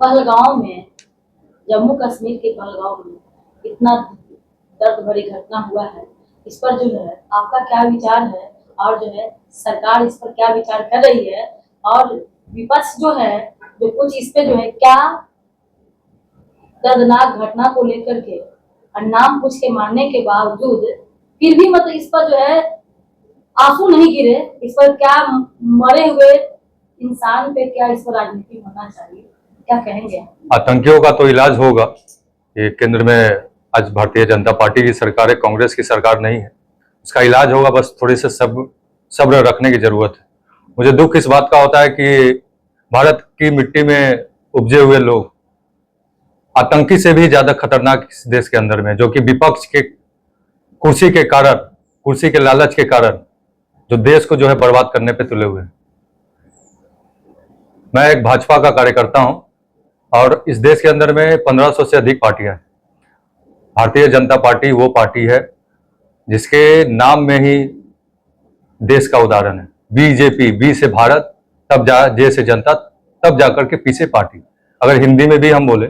पहलगांव में, जम्मू कश्मीर के पहलगांव में इतना दर्द भरी घटना हुआ है। इस पर जो है आपका क्या विचार है, और जो है सरकार इस पर क्या विचार कर रही है, और विपक्ष जो है जो कुछ इस पे जो है क्या दर्दनाक घटना को लेकर के और नाम पूछ के मारने के बावजूद फिर भी मतलब इस पर जो है आंसू नहीं गिरे। इस पर क्या मरे हुए इंसान पे क्या इस पर राजनीति होना चाहिए, क्या कहेंगे? आतंकियों का तो इलाज होगा। ये केंद्र में आज भारतीय जनता पार्टी की सरकार है, कांग्रेस की सरकार नहीं है। इसका इलाज होगा, बस थोड़ी से सब्र रखने की जरूरत है। मुझे दुख इस बात का होता है कि भारत की मिट्टी में उपजे हुए लोग आतंकी से भी ज्यादा खतरनाक इस देश के अंदर में, जो कि विपक्ष के कुर्सी के कारण, कुर्सी के लालच के कारण जो देश को जो है बर्बाद करने पे तुले हुए हैं। मैं एक भाजपा का कार्यकर्ता हूं और इस देश के अंदर में 1500 से अधिक पार्टियां हैं। भारतीय जनता पार्टी वो पार्टी है जिसके नाम में ही देश का उदाहरण है। बीजेपी, बी से भारत, तब जे से जनता, तब जाकर के पी से पार्टी। अगर हिंदी में भी हम बोले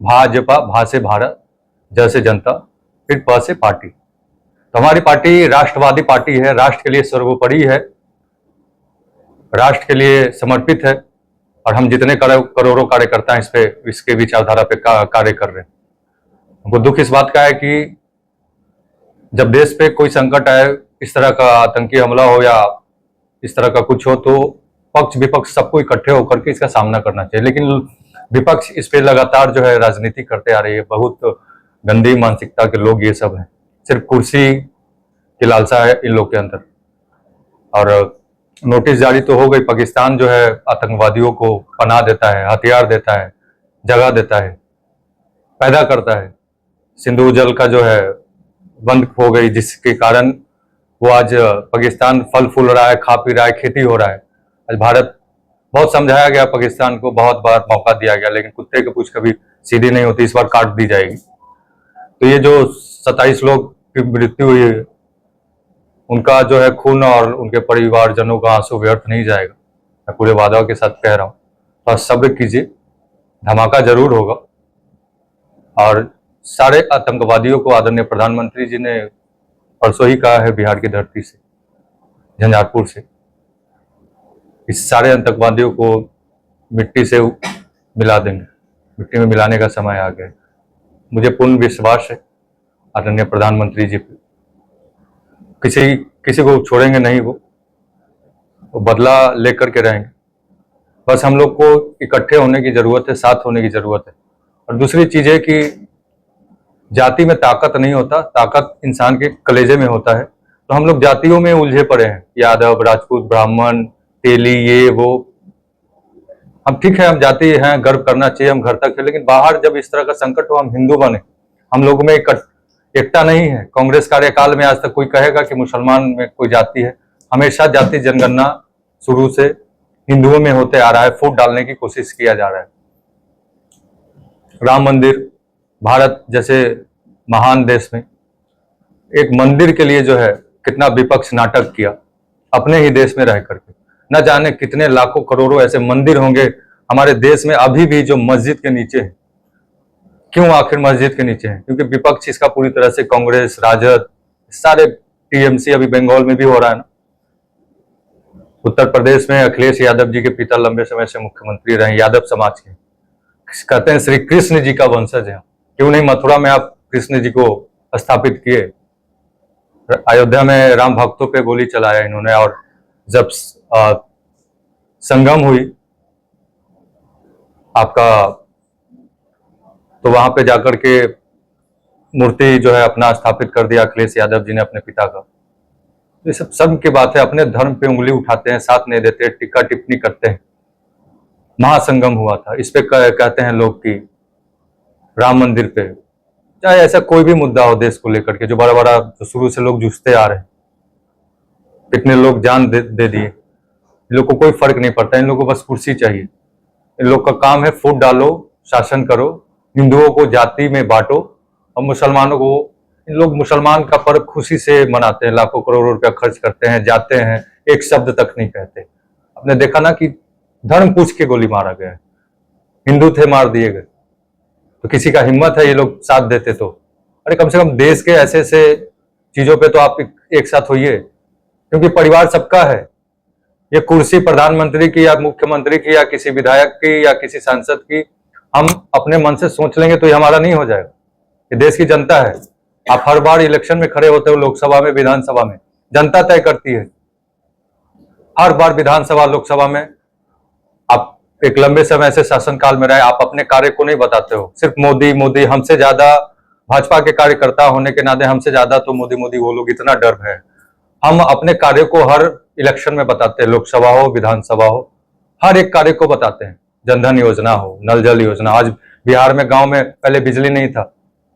भाजपा, भा से भारत, ज से जनता, फिर प से पार्टी। तो हमारी पार्टी राष्ट्रवादी पार्टी है, राष्ट्र के लिए सर्वोपरि है, राष्ट्र के लिए समर्पित है। और हम जितने करोड़ों कार्यकर्ता हैं इस पे, इसके विचारधारा पे कार्य कर रहे हैं। हमको दुख इस बात का है कि जब देश पे कोई संकट आए, इस तरह का आतंकी हमला हो या इस तरह का कुछ हो, तो पक्ष विपक्ष सबको इकट्ठे होकर के इसका सामना करना चाहिए। लेकिन विपक्ष इस पे लगातार जो है राजनीति करते आ रही है। बहुत गंदी मानसिकता के लोग ये सब हैं। सिर्फ कुर्सी की लालसा है इन लोग के अंदर। और नोटिस जारी तो हो गई। पाकिस्तान जो है आतंकवादियों को पनाह देता है, हथियार देता है, जगह देता है, पैदा करता है। सिंधु जल का जो है बंद हो गई, जिसके कारण वो आज पाकिस्तान फल फूल रहा है, खा पी रहा है, खेती हो रहा है। आज भारत, बहुत समझाया गया पाकिस्तान को, बहुत बार मौका दिया गया, लेकिन कुत्ते की पूंछ कभी सीधी नहीं होती। इस बार काट दी जाएगी। तो ये जो 27 लोग की मृत्यु हुई है, उनका जो है खून और उनके परिवारजनों का आंसू व्यर्थ नहीं जाएगा। मैं पूरे वादा के साथ कह रहा हूँ, तो सब्र कीजिए, धमाका जरूर होगा। और सारे आतंकवादियों को आदरणीय प्रधानमंत्री जी ने परसों ही कहा है, बिहार की धरती से, झंझारपुर से, इस सारे आतंकवादियों को मिट्टी से मिला देंगे। मिट्टी में मिलाने का समय आ गया। मुझे पूर्ण विश्वास है आदरणीय प्रधानमंत्री जी पे। किसी को छोड़ेंगे नहीं, वो बदला लेकर के रहेंगे। बस हम लोग को इकट्ठे होने की जरूरत है, साथ होने की जरूरत है। और दूसरी चीज है कि जाति में ताकत नहीं होता, ताकत इंसान के कलेजे में होता है। तो हम लोग जातियों में उलझे पड़े हैं, यादव, राजपूत, ब्राह्मण, तेली, ये वो। हम ठीक है, हम जाति हैं, गर्व करना चाहिए, हम घर तक है। लेकिन बाहर जब इस तरह का संकट हो, हम हिंदू बने। हम लोगों में एकता नहीं है। कांग्रेस कार्यकाल में आज तक कोई कहेगा कि मुसलमान में कोई जाति है? हमेशा जाति जनगणना शुरू से हिंदुओं में होते आ रहा है। फूट डालने की कोशिश किया जा रहा है। राम मंदिर, भारत जैसे महान देश में एक मंदिर के लिए जो है कितना विपक्ष नाटक किया अपने ही देश में रह करके। न जाने कितने लाखों करोड़ों ऐसे मंदिर होंगे हमारे देश में अभी भी जो मस्जिद के नीचे है। क्यों आखिर मस्जिद के नीचे है? क्योंकि विपक्ष इसका पूरी तरह से, कांग्रेस, राजद, सारे टीएमसी, अभी बंगाल में भी हो रहा है ना। उत्तर प्रदेश में अखिलेश यादव जी के पिता लंबे समय से मुख्यमंत्री रहे, यादव समाज के, कहते हैं श्री कृष्ण जी का वंशज है। क्यों नहीं मथुरा में आप कृष्ण जी को स्थापित किए? अयोध्या में राम भक्तों पे गोली चलाया इन्होंने। और जब संगम हुई आपका, तो वहां पे जाकर के मूर्ति जो है अपना स्थापित कर दिया अखिलेश यादव जी ने अपने पिता का। ये सब शर्म की बात है। अपने धर्म पे उंगली उठाते हैं, साथ नहीं देते, टिक्का टिप्पणी करते हैं। महासंगम हुआ था, इस पे कहते हैं लोग कि राम मंदिर पे, चाहे ऐसा कोई भी मुद्दा हो देश को लेकर के, जो बड़ा बड़ा जो शुरू से लोग जूझते आ रहे हैं, कितने लोग जान दे दिए, इन लोग को कोई फर्क नहीं पड़ता। इन लोगों को बस कुर्सी चाहिए। इन लोग का काम है फूट डालो, शासन करो, हिंदुओं को जाति में बांटो और मुसलमानों को। इन लोग मुसलमान का पर्व खुशी से मनाते हैं, लाखों करोड़ों रुपया खर्च करते हैं, जाते हैं, एक शब्द तक नहीं कहते। आपने देखा ना कि धर्म पूछ के गोली मारा गया है। हिंदू थे मार दिए गए। तो किसी का हिम्मत है ये लोग साथ देते तो? अरे कम से कम देश के ऐसे ऐसे चीजों पे तो आप एक साथ होइए, क्योंकि परिवार सबका है। ये कुर्सी प्रधानमंत्री की या मुख्यमंत्री की या किसी विधायक की या किसी सांसद की हम अपने मन से सोच लेंगे तो ये हमारा नहीं हो जाएगा। ये देश की जनता है। आप हर बार इलेक्शन में खड़े होते हो, लोकसभा में, विधानसभा में, जनता तय करती है। हर बार विधानसभा, लोकसभा में आप एक लंबे समय से शासनकाल में रहे, आप अपने कार्य को नहीं बताते हो। सिर्फ मोदी मोदी, हमसे ज्यादा भाजपा के कार्यकर्ता होने के नाते हमसे ज्यादा तो मोदी मोदी, वो लोग, इतना डर है। हम अपने कार्य को हर इलेक्शन में बताते हैं, लोकसभा हो, विधानसभा हो, हर एक कार्य को बताते हैं। जनधन योजना हो, नल जल योजना। आज बिहार में गांव में पहले बिजली नहीं था,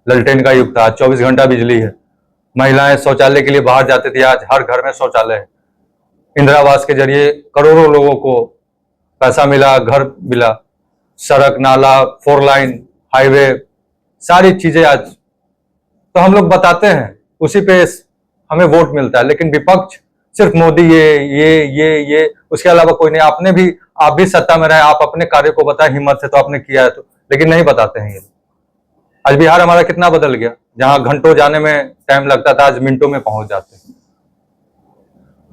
ललटेन का युग था, आज 24 घंटा बिजली है। महिलाएं शौचालय के लिए बाहर जाती थी, आज हर घर में शौचालय है। इंदिरा आवास के जरिए करोड़ों लोगों को पैसा मिला, घर मिला, सड़क, नाला, 4 लाइन, हाईवे, सारी चीजें आज तो हम लोग बताते हैं, उसी पे हमें वोट मिलता है। लेकिन विपक्ष सिर्फ मोदी, ये उसके अलावा कोई नहीं। आपने भी, आप भी सत्ता में रहे, आप अपने कार्य को बताएं, हिम्मत है तो आपने किया है तो, लेकिन नहीं बताते हैं ये। आज बिहार हमारा कितना बदल गया, जहां घंटों जाने में टाइम लगता था, आज मिनटों में पहुंच जाते हैं।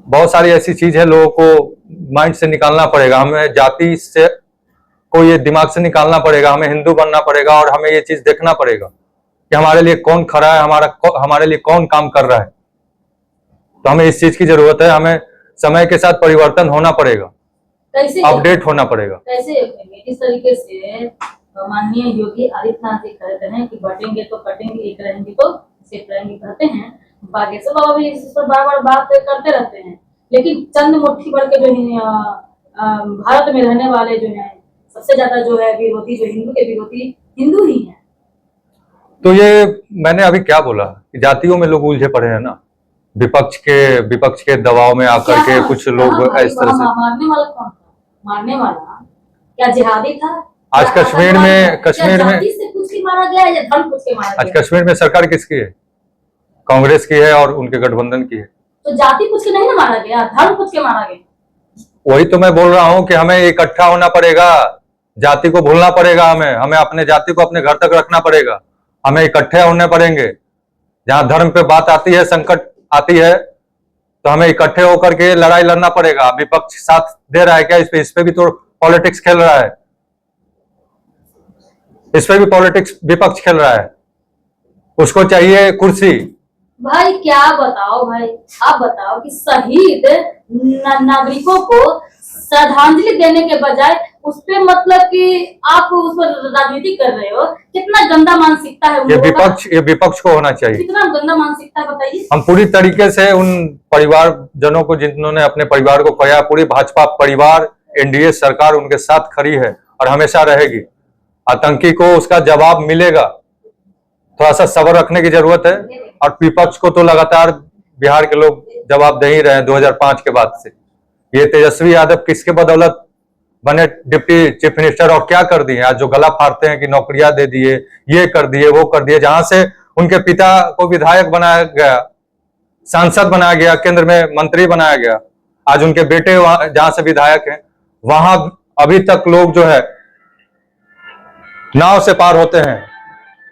बहुत सारी ऐसी चीज है, लोगों को माइंड से निकालना पड़ेगा। हमें जाति से को ये दिमाग से निकालना पड़ेगा, हमें हिंदू बनना पड़ेगा और हमें ये चीज देखना पड़ेगा कि हमारे लिए कौन खड़ा है, हमारे लिए कौन काम कर रहा है। तो हमें इस चीज की जरूरत है। हमें समय के साथ परिवर्तन होना पड़ेगा, कैसे अपडेट होना पड़ेगा। कैसे किस तरीके से माननीय योगी आदित्यनाथ जी कहते हैं कि बटेंगे तो कटेंगे, एक रहेंगे तो सिर्फ रहेंगे, कहते हैं। बागेश्वर बाबा भी इस पर बार बार बात करते रहते हैं, लेकिन चंद मुट्ठी भर के जो भारत में रहने वाले जो है, सबसे ज्यादा जो है विरोधी, जो हिंदू के विरोधी, हिंदू ही है। तो ये मैंने अभी क्या बोला कि जातियों में लोग उलझे पड़े हैं ना, विपक्ष के दबाव में आकर के कुछ लोग इस तरह से। मारने वाला कौन था? मारने वाला क्या जिहादी था? आज कश्मीर में जाति से पूछ के मारा गया या धर्म पूछ के मारा गया? आज कश्मीर में सरकार किसकी है? कांग्रेस की है और उनके गठबंधन की है। तो जाति पूछ के नहीं ना मारा गया, धर्म पूछ के मारा गया। वही तो मैं बोल रहा हूं कि हमें इकट्ठा होना पड़ेगा, जाति को भूलना पड़ेगा। हमें अपने जाति को अपने घर तक रखना पड़ेगा। हमें इकट्ठे होने पड़ेंगे। जहां धर्म पे बात आती है, संकट आती है, तो हमें इकट्ठे होकर के लड़ाई लड़ना पड़ेगा। विपक्ष साथ दे रहा है क्या? इस पे भी तो पॉलिटिक्स खेल रहा है, इस पे भी पॉलिटिक्स विपक्ष खेल रहा है। उसको चाहिए कुर्सी। भाई क्या बताओ, भाई आप बताओ कि शहीद नागरिकों को श्रद्धांजलि देने के बजाय उस पे मतलब कि आप उस पर राजनीति कर रहे हो। कितना गंदा मानसिकता है ये विपक्ष को होना चाहिए। कितना गंदा मानसिकता है बताइए। हम पूरी तरीके से उन परिवार जनों को, जिन्होंने अपने परिवार को खोया, पूरी भाजपा परिवार, एनडीए सरकार उनके साथ खड़ी है और हमेशा रहेगी। आतंकी को उसका जवाब मिलेगा। थोड़ा सा सब्र रखने की जरूरत है। और विपक्ष को तो लगातार बिहार के लोग जवाब दे ही रहे हैं 2005 के बाद से। ये तेजस्वी यादव किसके बदौलत बने डिप्टी चीफ मिनिस्टर, और क्या कर दिए? आज जो गला फाड़ते हैं कि नौकरियां दे दिए, ये कर दिए, वो कर दिए। जहां से उनके पिता को विधायक बनाया गया, सांसद बनाया गया, केंद्र में मंत्री बनाया गया, आज उनके बेटे जहां से विधायक हैं, वहां अभी तक लोग जो है नाव से पार होते हैं।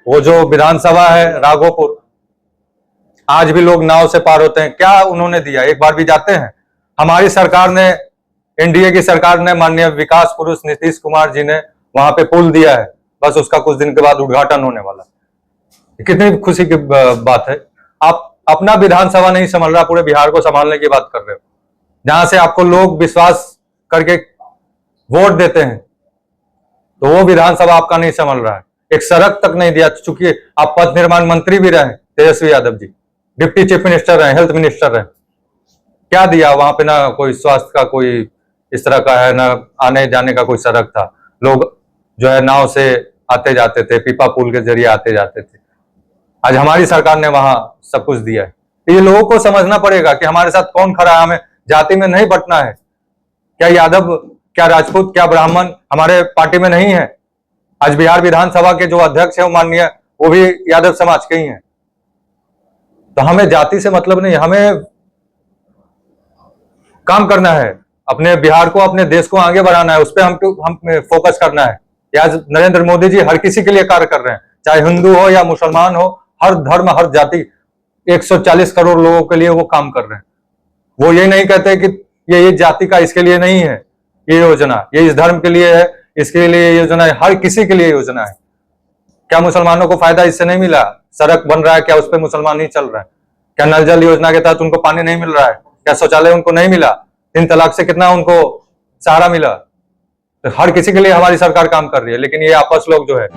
वो जो विधानसभा है राघोपुर, आज भी लोग नाव से पार होते हैं। क्या उन्होंने दिया? एक बार भी जाते हैं? हमारी सरकार ने, एनडीए की सरकार ने, माननीय विकास पुरुष नीतीश कुमार जी ने वहां पे पुल दिया है। बस उसका कुछ दिन के बाद उद्घाटन होने वाला है। कितनी खुशी की बात है। आप अपना विधानसभा नहीं संभाल रहा, पूरे बिहार को संभालने की बात कर रहे हो, जहां से आपको लोग विश्वास करके वोट देते हैं, तो वो विधानसभा आपका नहीं संभाल रहा है। एक सड़क तक नहीं दिया। चूंकि आप पथ निर्माण मंत्री भी रहे Tejashwi Yadav ji, deputy chief minister रहे, हेल्थ मिनिस्टर रहे, क्या दिया वहां पे? ना कोई स्वास्थ्य का कोई इस तरह का है, ना आने जाने का कोई सड़क था। लोग जो है नाव से आते जाते थे, पीपा पुल के जरिए आते जाते थे। आज हमारी सरकार ने वहां सब कुछ दिया है। तो ये लोगों को समझना पड़ेगा कि हमारे साथ कौन खड़ा है। हमें जाति में नहीं बंटना है। क्या यादव, क्या राजपूत, क्या ब्राह्मण हमारे पार्टी में नहीं है? आज बिहार विधानसभा के जो अध्यक्ष है वो माननीय, वो भी यादव समाज के ही हैं। तो हमें जाति से मतलब नहीं, हमें काम करना है। अपने बिहार को, अपने देश को आगे बढ़ाना है। उस पर हम फोकस करना है। या नरेंद्र मोदी जी हर किसी के लिए कार्य कर रहे हैं, चाहे हिंदू हो या मुसलमान हो, हर धर्म हर जाति 140 करोड़ लोगों के लिए वो काम कर रहे हैं। वो ये नहीं कहते कि ये जाति का इसके लिए नहीं है ये योजना, ये इस धर्म के लिए है, इसके लिए योजना है, हर किसी के लिए योजना है। क्या मुसलमानों को फायदा इससे नहीं मिला? सड़क बन रहा है, क्या उस पर मुसलमान नहीं चल रहा है? क्या नल जल योजना के तहत उनको पानी नहीं मिल रहा है? क्या शौचालय उनको नहीं मिला? 3 तलाक से कितना उनको सहारा मिला? तो हर किसी के लिए हमारी सरकार काम कर रही है, लेकिन ये आपस लोग जो है